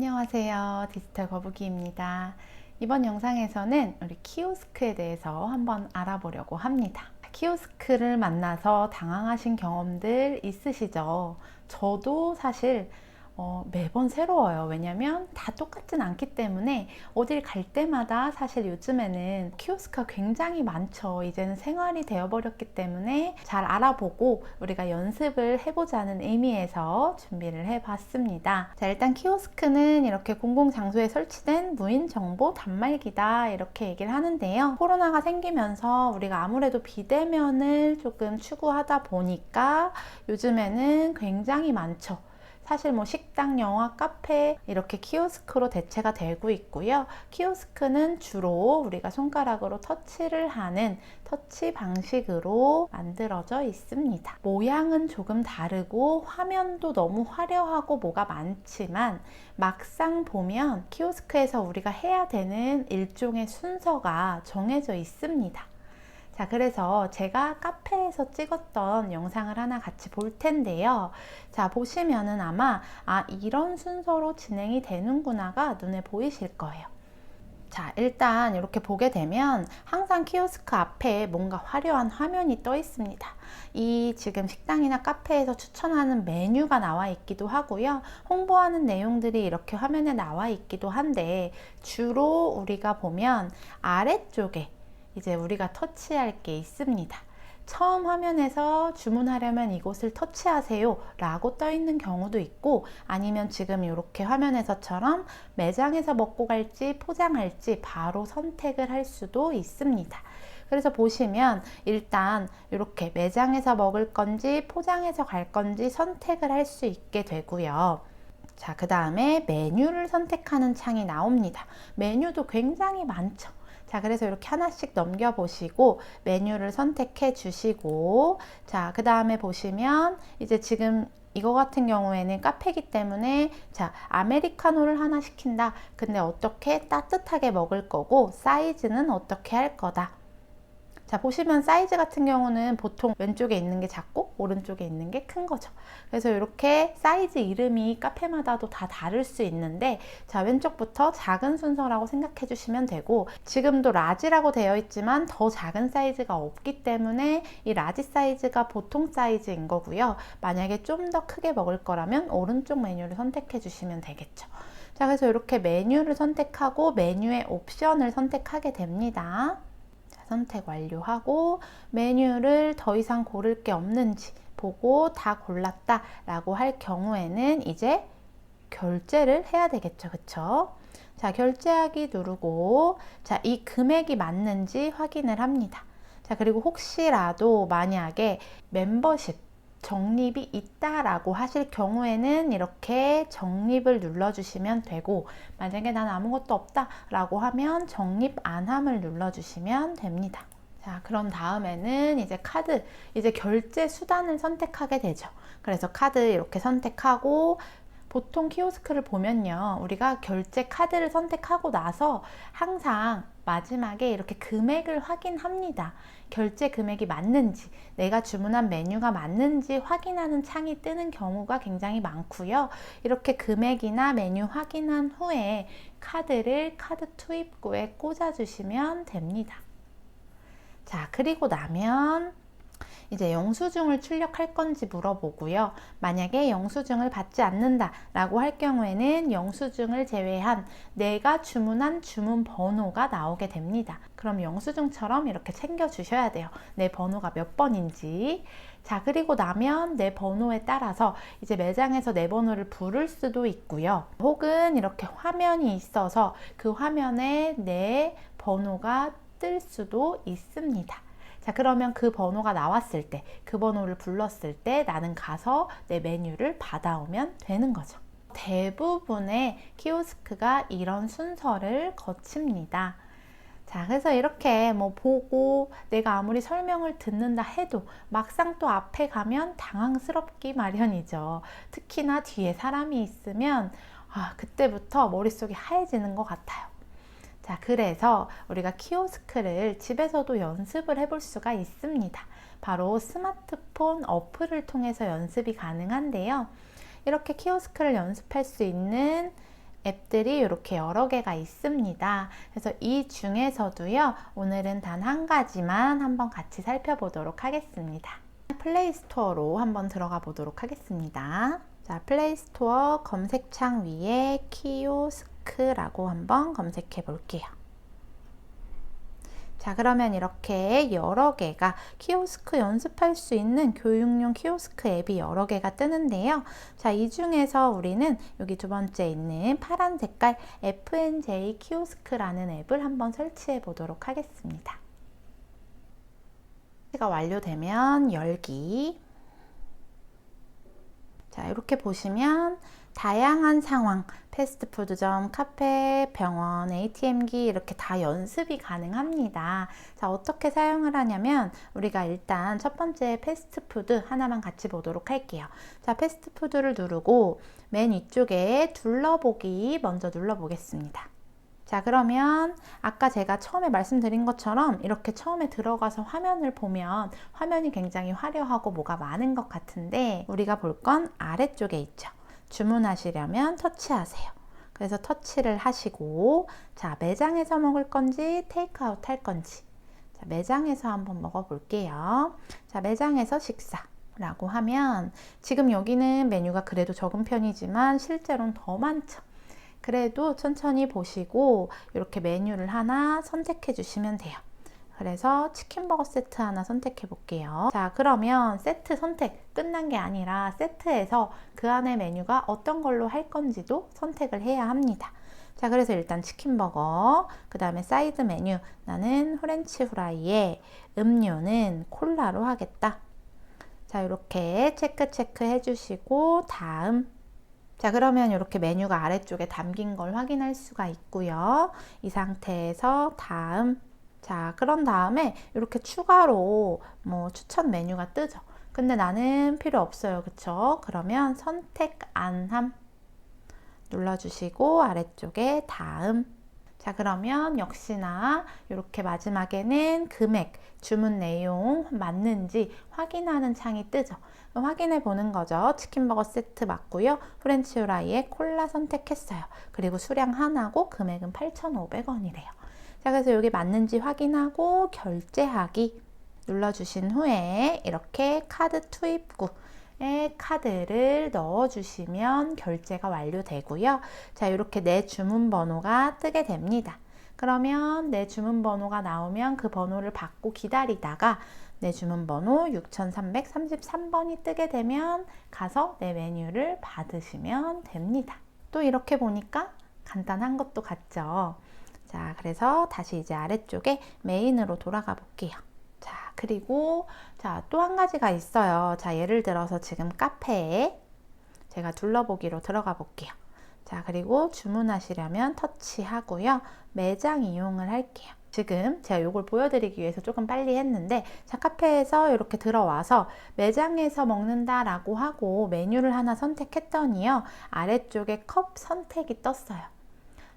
안녕하세요. 디지털 거북이입니다. 이번 영상에서는 우리 키오스크에 대해서 한번 알아보려고 합니다. 키오스크를 만나서 당황하신 경험들 있으시죠? 저도 사실 매번 새로워요. 왜냐면 다 똑같진 않기 때문에 어딜 갈 때마다 사실 요즘에는 키오스크가 굉장히 많죠. 이제는 생활이 되어버렸기 때문에 잘 알아보고 우리가 연습을 해보자는 의미에서 준비를 해봤습니다. 자, 일단 키오스크는 이렇게 공공장소에 설치된 무인 정보 단말기다 이렇게 얘기를 하는데요. 코로나가 생기면서 우리가 아무래도 비대면을 조금 추구하다 보니까 요즘에는 굉장히 많죠. 사실 뭐 식당, 영화, 카페 이렇게 키오스크로 대체가 되고 있고요. 키오스크는 주로 우리가 손가락으로 터치를 하는 터치 방식으로 만들어져 있습니다. 모양은 조금 다르고 화면도 너무 화려하고 뭐가 많지만 막상 보면 키오스크에서 우리가 해야 되는 일종의 순서가 정해져 있습니다. 자, 그래서 제가 카페에서 찍었던 영상을 하나 같이 볼 텐데요. 자, 보시면은 아마 이런 순서로 진행이 되는구나가 눈에 보이실 거예요. 자, 일단 이렇게 보게 되면 항상 키오스크 앞에 뭔가 화려한 화면이 떠 있습니다. 이 지금 식당이나 카페에서 추천하는 메뉴가 나와 있기도 하고요. 홍보하는 내용들이 이렇게 화면에 나와 있기도 한데 주로 우리가 보면 아래쪽에 이제 우리가 터치할 게 있습니다. 처음 화면에서 주문하려면 이곳을 터치하세요 라고 떠 있는 경우도 있고, 아니면 지금 이렇게 화면에서처럼 매장에서 먹고 갈지 포장할지 바로 선택을 할 수도 있습니다. 그래서 보시면 일단 이렇게 매장에서 먹을 건지 포장해서 갈 건지 선택을 할 수 있게 되고요. 자, 그 다음에 메뉴를 선택하는 창이 나옵니다. 메뉴도 굉장히 많죠. 자, 그래서 이렇게 하나씩 넘겨보시고 메뉴를 선택해 주시고, 자, 그 다음에 보시면 이제 지금 이거 같은 경우에는 카페이기 때문에 자, 아메리카노를 하나 시킨다. 근데 어떻게 따뜻하게 먹을 거고 사이즈는 어떻게 할 거다. 자, 보시면 사이즈 같은 경우는 보통 왼쪽에 있는 게 작고 오른쪽에 있는 게 큰 거죠. 그래서 이렇게 사이즈 이름이 카페마다도 다 다를 수 있는데, 자, 왼쪽부터 작은 순서라고 생각해 주시면 되고, 지금도 라지라고 되어 있지만 더 작은 사이즈가 없기 때문에 이 라지 사이즈가 보통 사이즈인 거고요. 만약에 좀 더 크게 먹을 거라면 오른쪽 메뉴를 선택해 주시면 되겠죠. 자, 그래서 이렇게 메뉴를 선택하고 메뉴의 옵션을 선택하게 됩니다. 선택 완료하고 메뉴를 더 이상 고를 게 없는지 보고 다 골랐다 라고 할 경우에는 이제 결제를 해야 되겠죠. 그쵸? 자, 결제하기 누르고, 자, 이 금액이 맞는지 확인을 합니다. 자, 그리고 혹시라도 만약에 멤버십 적립이 있다라고 하실 경우에는 이렇게 적립을 눌러주시면 되고, 만약에 난 아무것도 없다 라고 하면 적립 안함을 눌러주시면 됩니다. 자, 그런 다음에는 이제 카드, 이제 결제 수단을 선택하게 되죠. 그래서 카드 이렇게 선택하고, 보통 키오스크를 보면요, 우리가 결제 카드를 선택하고 나서 항상 마지막에 이렇게 금액을 확인합니다. 결제 금액이 맞는지, 내가 주문한 메뉴가 맞는지 확인하는 창이 뜨는 경우가 굉장히 많고요. 이렇게 금액이나 메뉴 확인한 후에 카드를 카드 투입구에 꽂아주시면 됩니다. 자, 그리고 나면 이제 영수증을 출력할 건지 물어보고요. 만약에 영수증을 받지 않는다 라고 할 경우에는 영수증을 제외한 내가 주문한 주문 번호가 나오게 됩니다. 그럼 영수증처럼 이렇게 챙겨 주셔야 돼요. 내 번호가 몇 번인지. 자, 그리고 나면 내 번호에 따라서 이제 매장에서 내 번호를 부를 수도 있고요. 혹은 이렇게 화면이 있어서 그 화면에 내 번호가 뜰 수도 있습니다. 자, 그러면 그 번호가 나왔을 때, 그 번호를 불렀을 때 나는 가서 내 메뉴를 받아오면 되는 거죠. 대부분의 키오스크가 이런 순서를 거칩니다. 자, 그래서 이렇게 뭐 보고 내가 아무리 설명을 듣는다 해도 막상 또 앞에 가면 당황스럽기 마련이죠. 특히나 뒤에 사람이 있으면 그때부터 머릿속이 하얘지는 것 같아요. 자, 그래서 우리가 키오스크를 집에서도 연습을 해볼 수가 있습니다. 바로 스마트폰 어플을 통해서 연습이 가능한데요. 이렇게 키오스크를 연습할 수 있는 앱들이 이렇게 여러 개가 있습니다. 그래서 이 중에서도요, 오늘은 단 한 가지만 한번 같이 살펴보도록 하겠습니다. 플레이스토어로 한번 들어가 보도록 하겠습니다. 자, 플레이스토어 검색창 위에 키오스크라고 한번 검색해 볼게요. 자, 그러면 이렇게 여러 개가 키오스크 연습할 수 있는 교육용 키오스크 앱이 여러 개가 뜨는데요. 자, 이 중에서 우리는 여기 두 번째 있는 파란 색깔 FNJ 키오스크라는 앱을 한번 설치해 보도록 하겠습니다. 설치가 완료되면 열기. 자, 이렇게 보시면 다양한 상황, 패스트푸드점, 카페, 병원, ATM기 이렇게 다 연습이 가능합니다. 자, 어떻게 사용을 하냐면 우리가 일단 첫 번째 패스트푸드 하나만 같이 보도록 할게요. 자, 패스트푸드를 누르고 맨 위쪽에 둘러보기 먼저 눌러보겠습니다. 자, 그러면 아까 제가 처음에 말씀드린 것처럼 이렇게 처음에 들어가서 화면을 보면 화면이 굉장히 화려하고 뭐가 많은 것 같은데 우리가 볼 건 아래쪽에 있죠. 주문하시려면 터치하세요. 그래서 터치를 하시고, 자, 매장에서 먹을 건지 테이크아웃 할 건지, 자, 매장에서 한번 먹어 볼게요. 자, 매장에서 식사라고 하면 지금 여기는 메뉴가 그래도 적은 편이지만 실제로는 더 많죠. 그래도 천천히 보시고 이렇게 메뉴를 하나 선택해 주시면 돼요. 그래서 치킨버거 세트 하나 선택해 볼게요. 자, 그러면 세트 선택 끝난 게 아니라 세트에서 그 안에 메뉴가 어떤 걸로 할 건지도 선택을 해야 합니다. 자, 그래서 일단 치킨버거, 그 다음에 사이드 메뉴, 나는 프렌치 후라이에 음료는 콜라로 하겠다. 자, 이렇게 체크 해주시고 다음. 자, 그러면 이렇게 메뉴가 아래쪽에 담긴 걸 확인할 수가 있고요. 이 상태에서 다음. 자, 그런 다음에 이렇게 추가로 뭐 추천 메뉴가 뜨죠. 근데 나는 필요 없어요. 그쵸? 그러면 선택 안 함 눌러주시고 아래쪽에 다음. 자, 그러면 역시나 이렇게 마지막에는 금액, 주문 내용 맞는지 확인하는 창이 뜨죠. 확인해 보는 거죠. 치킨버거 세트 맞고요. 프렌치 후라이에 콜라 선택했어요. 그리고 수량 하나고 금액은 8,500원이래요. 자, 그래서 여기 맞는지 확인하고 결제하기 눌러주신 후에 이렇게 카드 투입구에 카드를 넣어주시면 결제가 완료되고요. 자, 이렇게 내 주문 번호가 뜨게 됩니다. 그러면 내 주문 번호가 나오면 그 번호를 받고 기다리다가 내 주문 번호 6333번이 뜨게 되면 가서 내 메뉴를 받으시면 됩니다. 또 이렇게 보니까 간단한 것도 같죠. 자, 그래서 다시 이제 아래쪽에 메인으로 돌아가 볼게요. 자, 그리고 자, 또 한 가지가 있어요. 자, 예를 들어서 지금 카페에 제가 둘러보기로 들어가 볼게요. 자, 그리고 주문하시려면 터치하고요. 매장 이용을 할게요. 지금 제가 이걸 보여드리기 위해서 조금 빨리 했는데, 자, 카페에서 이렇게 들어와서 매장에서 먹는다라고 하고 메뉴를 하나 선택했더니요. 아래쪽에 컵 선택이 떴어요.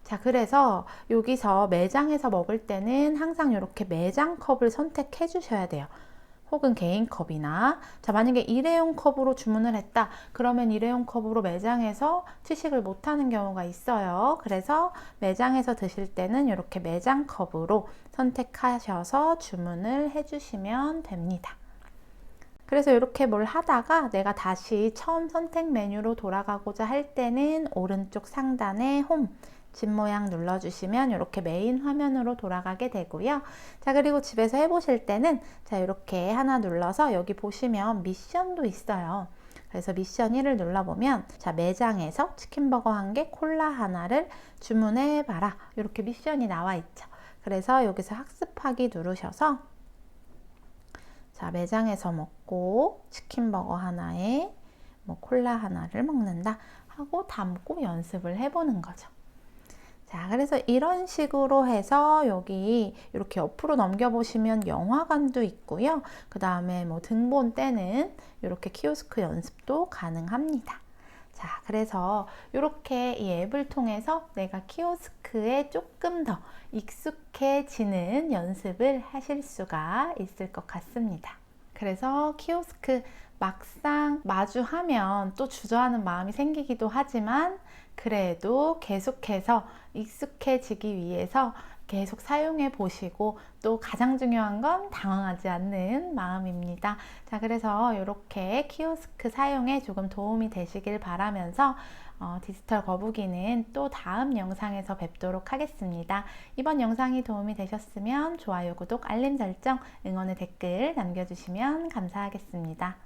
자, 그래서 여기서 매장에서 먹을 때는 항상 이렇게 매장 컵을 선택해 주셔야 돼요. 혹은 개인 컵이나, 자, 만약에 일회용 컵으로 주문을 했다 그러면 일회용 컵으로 매장에서 취식을 못하는 경우가 있어요. 그래서 매장에서 드실 때는 이렇게 매장 컵으로 선택하셔서 주문을 해주시면 됩니다. 그래서 이렇게 뭘 하다가 내가 다시 처음 선택 메뉴로 돌아가고자 할 때는 오른쪽 상단에 홈 집 모양 눌러주시면 이렇게 메인 화면으로 돌아가게 되고요. 자, 그리고 집에서 해보실 때는 자, 이렇게 하나 눌러서 여기 보시면 미션도 있어요. 그래서 미션 1을 눌러보면 자, 매장에서 치킨버거 1개, 콜라 하나를 주문해 봐라. 이렇게 미션이 나와 있죠. 그래서 여기서 학습하기 누르셔서 자, 매장에서 먹고 치킨버거 하나에 뭐 콜라 하나를 먹는다 하고 담고 연습을 해보는 거죠. 자, 그래서 이런 식으로 해서 여기 이렇게 옆으로 넘겨보시면 영화관도 있고요. 그 다음에 뭐 등본 때는 이렇게 키오스크 연습도 가능합니다. 자, 그래서 이렇게 이 앱을 통해서 내가 키오스크에 조금 더 익숙해지는 연습을 하실 수가 있을 것 같습니다. 그래서 키오스크 막상 마주하면 또 주저하는 마음이 생기기도 하지만 그래도 계속해서 익숙해지기 위해서 계속 사용해 보시고 또 가장 중요한 건 당황하지 않는 마음입니다. 자, 그래서 이렇게 키오스크 사용에 조금 도움이 되시길 바라면서 디지털 거북이는 또 다음 영상에서 뵙도록 하겠습니다. 이번 영상이 도움이 되셨으면 좋아요, 구독, 알림 설정, 응원의 댓글 남겨주시면 감사하겠습니다.